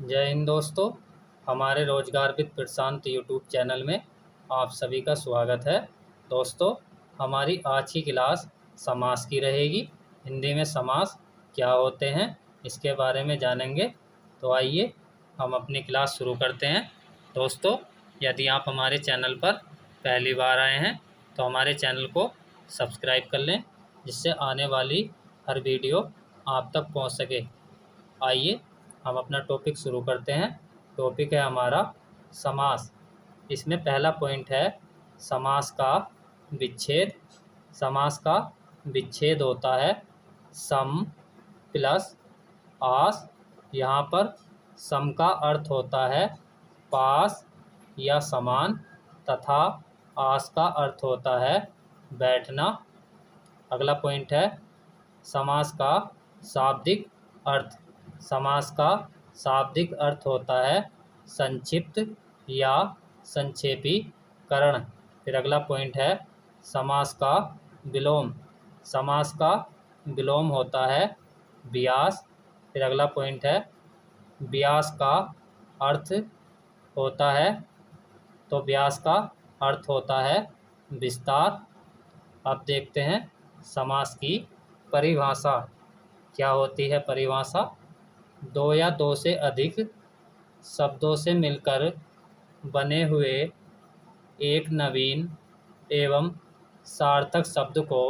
जय हिंद दोस्तों। हमारे रोजगार विद प्रशांत यूट्यूब चैनल में आप सभी का स्वागत है। दोस्तों, हमारी आज की क्लास समास की रहेगी। हिंदी में समास क्या होते हैं इसके बारे में जानेंगे। तो आइए हम अपनी क्लास शुरू करते हैं। दोस्तों, यदि आप हमारे चैनल पर पहली बार आए हैं तो हमारे चैनल को सब्सक्राइब कर लें, जिससे आने वाली हर वीडियो आप तक पहुंच सके। आइए हम अपना टॉपिक शुरू करते हैं। टॉपिक है हमारा समास। इसमें पहला पॉइंट है समास का विच्छेद। समास का विच्छेद होता है सम प्लस आस। यहाँ पर सम का अर्थ होता है पास या समान, तथा आस का अर्थ होता है बैठना। अगला पॉइंट है समास का शाब्दिक अर्थ। समास का शाब्दिक अर्थ होता है संक्षिप्त या संक्षेपीकरण। फिर अगला पॉइंट है समास का विलोम। समास का विलोम होता है व्यास। फिर अगला पॉइंट है व्यास का अर्थ होता है व्यास का अर्थ होता है विस्तार। अब देखते हैं समास की परिभाषा क्या होती है। परिभाषा: दो या दो से अधिक शब्दों से मिलकर बने हुए एक नवीन एवं सार्थक शब्द को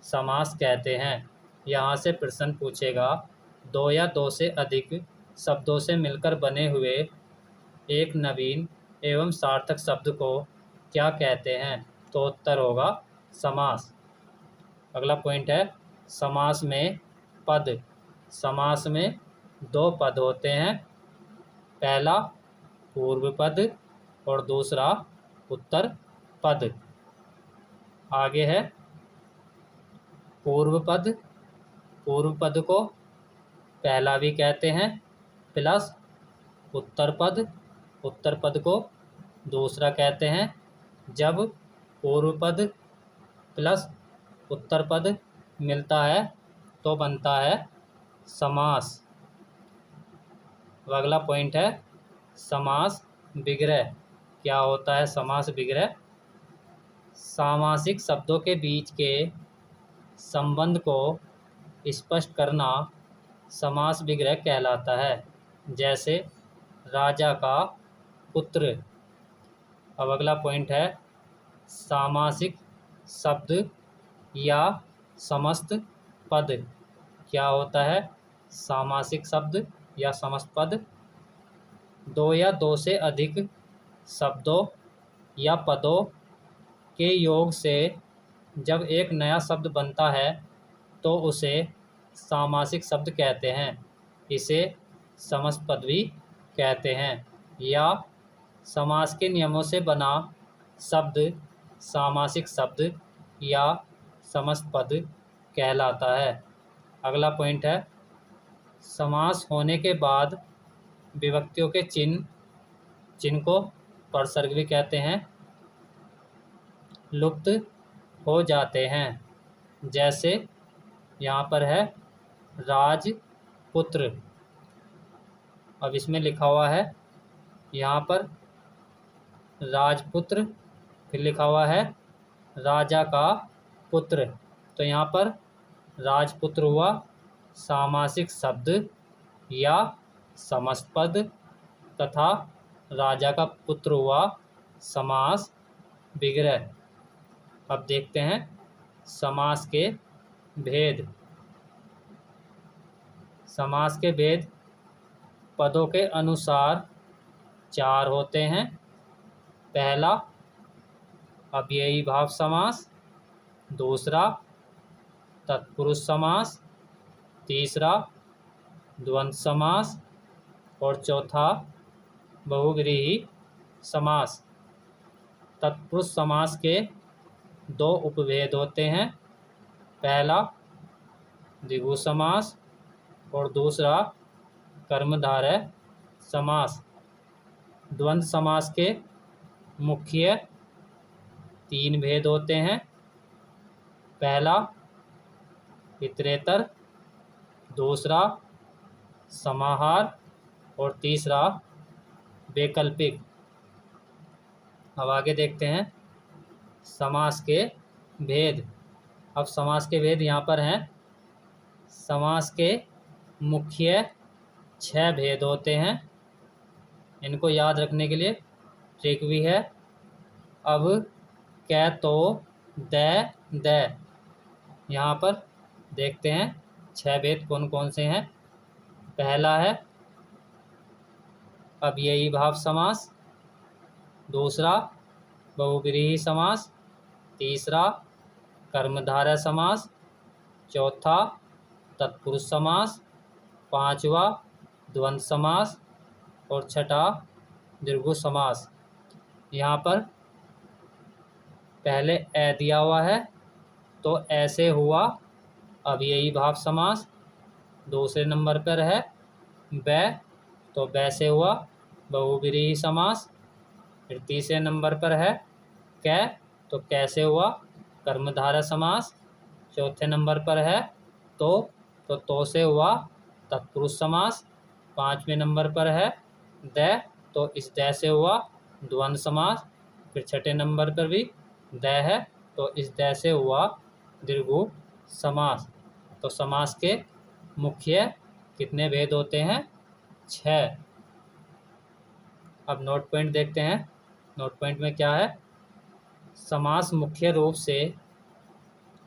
समास कहते हैं। यहाँ से प्रश्न पूछेगा, दो या दो से अधिक शब्दों से मिलकर बने हुए एक नवीन एवं सार्थक शब्द को क्या कहते हैं? तो उत्तर होगा समास। अगला पॉइंट है समास में पद। समास में दो पद होते हैं, पहला पूर्व पद और दूसरा उत्तर पद। आगे है पूर्व पद। पूर्व पद को पहला भी कहते हैं प्लस उत्तर पद। उत्तर पद को दूसरा कहते हैं। जब पूर्व पद प्लस उत्तर पद मिलता है तो बनता है समास। अगला पॉइंट है समास विग्रह। क्या होता है समास विग्रह? सामासिक शब्दों के बीच के संबंध को स्पष्ट करना समास विग्रह कहलाता है। जैसे राजा का पुत्र। अब अगला पॉइंट है सामासिक शब्द या समस्त पद। क्या होता है सामासिक शब्द या समस्त पद? दो या दो से अधिक शब्दों या पदों के योग से जब एक नया शब्द बनता है तो उसे सामासिक शब्द कहते हैं। इसे समस्त पद भी कहते हैं। या समास के नियमों से बना शब्द सामासिक शब्द या समस्त पद कहलाता है। अगला पॉइंट है समास होने के बाद विभक्तियों के चिन्ह को परसर्ग भी कहते हैं, लुप्त हो जाते हैं। जैसे यहाँ पर है राजपुत्र। अब इसमें लिखा हुआ है यहाँ पर राजपुत्र, फिर लिखा हुआ है राजा का पुत्र। तो यहाँ पर राजपुत्र हुआ सामासिक शब्द या समस्त पद, तथा राजा का पुत्र हुआ समास विग्रह। अब देखते हैं समास के भेद। समास के भेद पदों के अनुसार चार होते हैं। पहला अव्ययी भाव समास, दूसरा तत्पुरुष समास, तीसरा द्वंद्व समास और चौथा बहुव्रीहि समास। तत्पुरुष समास के दो उपभेद होते हैं, पहला द्विगु समास और दूसरा कर्मधारय समास। द्वंद्व समास के मुख्य तीन भेद होते हैं, पहला इतरेतर, दूसरा समाहार और तीसरा वैकल्पिक। अब आगे देखते हैं समास के भेद। अब समास के भेद यहाँ पर हैं। समास के मुख्य 6 भेद होते हैं। इनको याद रखने के लिए ट्रिक भी है। अब कै तो द यहाँ पर देखते हैं 6 भेद कौन कौन से हैं। पहला है अव्ययी भाव समास, दूसरा बहुव्रीहि समास, तीसरा कर्मधारय समास, चौथा तत्पुरुष समास, पांचवा द्वंद्व समास और छठा दीर्घ समास। यहाँ पर पहले ए दिया हुआ है तो ऐसे हुआ अव्ययी भाव समास। दूसरे नंबर पर है बै, तो वैसे हुआ बहुव्रीहि समास। फिर तीसरे नंबर पर है कै, तो कैसे हुआ कर्मधारय समास। चौथे नंबर पर है तो से हुआ तत्पुरुष समास। पांचवें नंबर पर है द, तो इस द से हुआ द्वंद्व समास। फिर छठे नंबर पर भी द है तो इस द से हुआ दीर्घ समास। तो समास के मुख्य कितने भेद होते हैं? 6। अब नोट पॉइंट देखते हैं। नोट पॉइंट में क्या है? समास मुख्य रूप से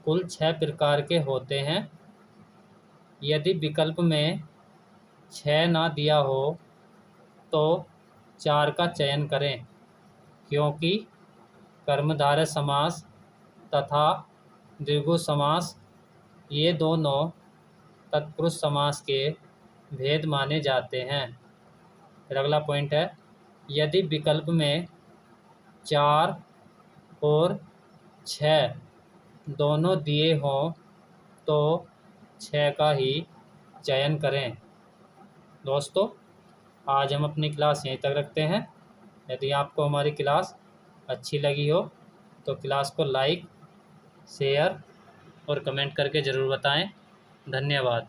कुल 6 प्रकार के होते हैं। यदि विकल्प में 6 ना दिया हो तो 4 का चयन करें, क्योंकि कर्मधारय समास तथा दीर्घ समास ये दोनों तत्पुरुष समास के भेद माने जाते हैं। फिर अगला पॉइंट है, यदि विकल्प में 4 और 6 दोनों दिए हों तो 6 का ही चयन करें। दोस्तों, आज हम अपनी क्लास यहीं तक रखते हैं। यदि आपको हमारी क्लास अच्छी लगी हो तो क्लास को लाइक, शेयर और कमेंट करके ज़रूर बताएं। धन्यवाद।